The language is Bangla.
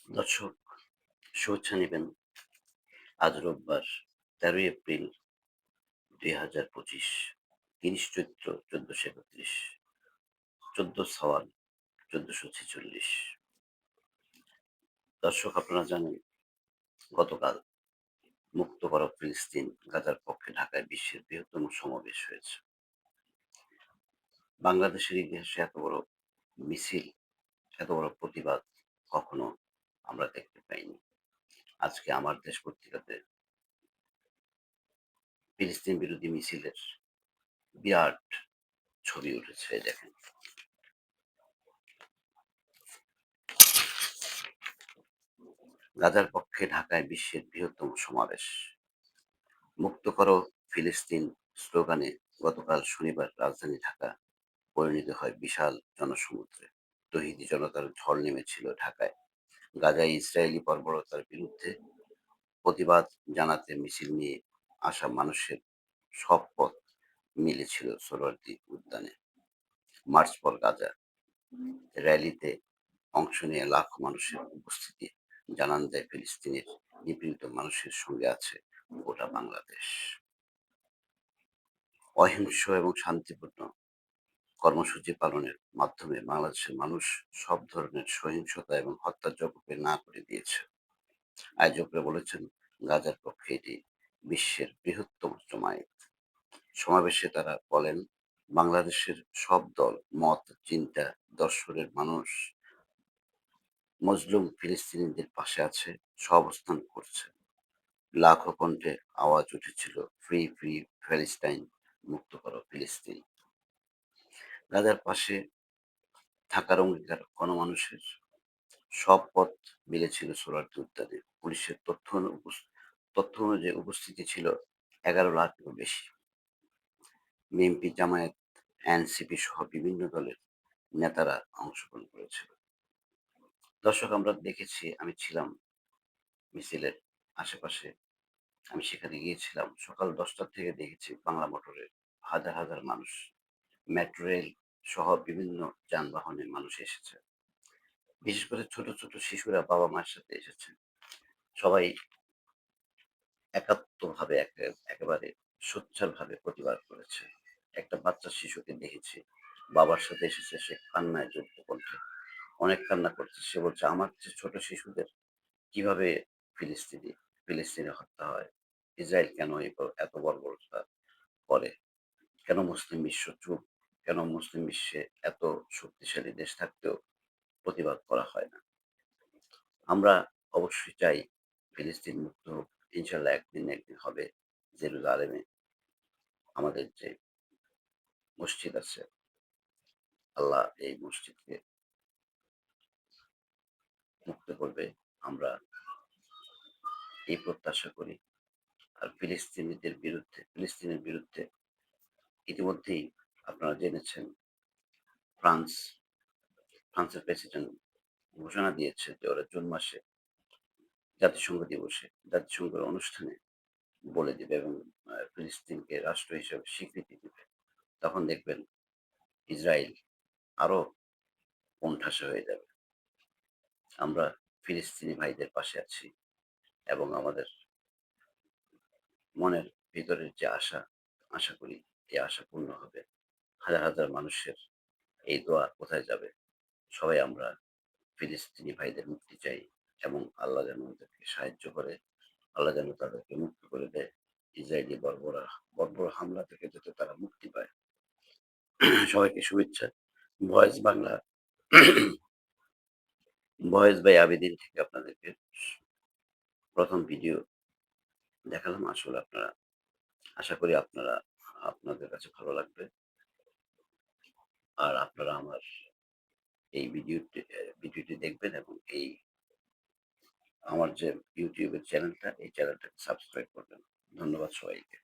দর্শক, শুভেচ্ছা নেবেন। আজ রোববার ১৩ এপ্রিল ২০২৫, ৩০ চৈত্র ১৪৩১, ১৪ সাওয়াল ১৪৪৬। দর্শক, আপনারা জানেন গতকাল মুক্ত করা ফিলিস্তিন গাজার পক্ষে ঢাকায় বিশ্বের বৃহত্তম সমাবেশ হয়েছে। বাংলাদেশের ইতিহাসে এত বড় মিছিল, এত বড় প্রতিবাদ কখনো আমরা দেখতে পাইনি। আজকে আমার দেশ পত্রিকাতে ফিলিস্তিন বিরোধী মিছিলের বিরাট ছবি উঠেছে, দেখেন। গাজার পক্ষে ঢাকায় বিশ্বের বৃহত্তম সমাবেশ। মুক্ত করো ফিলিস্তিন স্লোগানে গতকাল শনিবার রাজধানী ঢাকা পরিণত হয় বিশাল জনসমুদ্রে। তৌহিদি জনতার ঝড় নেমেছিল ঢাকায়। গাজায় ইসরায়েলি বর্বরতার বিরুদ্ধে প্রতিবাদ জানাতে মিছিল নিয়ে আসা মানুষের সব পথ মিলেছিল সোহরাওয়ার্দী উদ্যানে। মার্চ ফর গাজা র্যালিতে অংশ নিয়ে লাখো মানুষের উপস্থিতি জানান দেয় ফিলিস্তিনের নিপীড়িত মানুষের সঙ্গে আছে গোটা বাংলাদেশ। অহিংস এবং শান্তিপূর্ণ কর্মসূচি পালনের মাধ্যমে বাংলাদেশের মানুষ সব ধরনের সহিংসতা এবং হত্যাযজ্ঞকে না করে দিয়েছে। আয়োজকরা বলেছেন, গাজার পক্ষে এটি বিশ্বের বৃহত্তম জমায়েত। সমাবেশে তারা বলেন, বাংলাদেশের সব দল, মত, চিন্তা, দর্শনের মানুষ মজলুম ফিলিস্তিনিদের পাশে আছে, সহাবস্থান করছে। লাখো কণ্ঠে আওয়াজ উঠেছিল, ফ্রি ফ্রি প্যালেস্টাইন, মুক্ত করো ফিলিস্তিন। গাজার পাশে থাকার অঙ্গীকার গণমানুষের। সব পথ মিলেছিল সোহরাওয়ার্দী উদ্যানে। পুলিশের তথ্য অনুযায়ী উপস্থিতি ছিল ১১ লাখেরও বেশি। বিএনপি, জামায়াত, এনসিপি সহ বিভিন্ন দলের নেতারা অংশগ্রহণ করেছিল। দর্শক, আমরা দেখেছি, আমি ছিলাম মিছিলের আশেপাশে। আমি সেখানে গিয়েছিলাম সকাল ১০টা থেকে, দেখেছি বাংলা মোটরে হাজার হাজার মানুষ, মেট্রো রেল সহ বিভিন্ন যানবাহনে মানুষ এসেছে। বিশেষ করে ছোট ছোট শিশুরা বাবা মায়ের সাথে এসেছে। সবাই একাত্মভাবে একেবারে সোচ্চারভাবে প্রতিবাদ করেছে। একটা বাচ্চা শিশুকে দেখেছি, বাবার সাথে এসেছে, সে কান্নায় জড়িত কণ্ঠে অনেক কান্না করছে। সে বলছে, আমার যে ছোট শিশুদের কিভাবে ফিলিস্তিনে হত্যা হয়, ইসরায়েল কেন এত বর্বরতা করে, কেন মুসলিম বিশ্ব চুপ, কেন মুসলিম বিশ্বে এত শক্তিশালী দেশ থাকতেও প্রতিবাদ করা হয় না। আমরা অবশ্যই চাই ফিলিস্তিন মুক্ত হোক। ইনশাল্লাহ একদিন না একদিন হবে। জেরুজালেমে আমাদের যে মসজিদ আছে, আল্লাহ এই মসজিদকে মুক্ত করবে, আমরা এই প্রত্যাশা করি। আর ফিলিস্তিনের বিরুদ্ধে ইতিমধ্যেই আপনারা জেনেছেন, ফ্রান্স ফ্রান্সের প্রেসিডেন্ট ঘোষণা দিয়েছে যে ওরা জুন মাসে জাতিসংঘের অনুষ্ঠানে বলে দিবে এবং ফিলিস্তিনকে রাষ্ট্র হিসেবে স্বীকৃতি দিবে। তখন দেখবেন ইসরায়েল আরো কোণঠাসা হয়ে যাবে। আমরা ফিলিস্তিনি ভাইদের পাশে আছি এবং আমাদের মনের ভিতরের যে আশা করি এই আশা পূর্ণ হবে। হাজার হাজার মানুষের এই দোয়া কোথায় যাবে? সবাই আমরা ফিলিস্তিনি ভাইদের মুক্তি চাই এবং আল্লাহ যেন ওদেরকে সাহায্য করে, আল্লাহ যেন তাদেরকে মুক্ত করে দেয় ইসরায়েলি বর্বর হামলা থেকে, যাতে তারা মুক্তি পায়। সবাইকে শুভেচ্ছা। Voice Bangla, voice by Abedin থেকে আপনাদেরকে প্রথম ভিডিও দেখালাম। আসলে আশা করি আপনাদের কাছে ভালো লাগবে। আর আপনারা আমার এই ভিডিওটি দেখবেন এবং আমার যে ইউটিউবের চ্যানেলটা, এই চ্যানেলটাকে সাবস্ক্রাইব করবেন। ধন্যবাদ সবাইকে।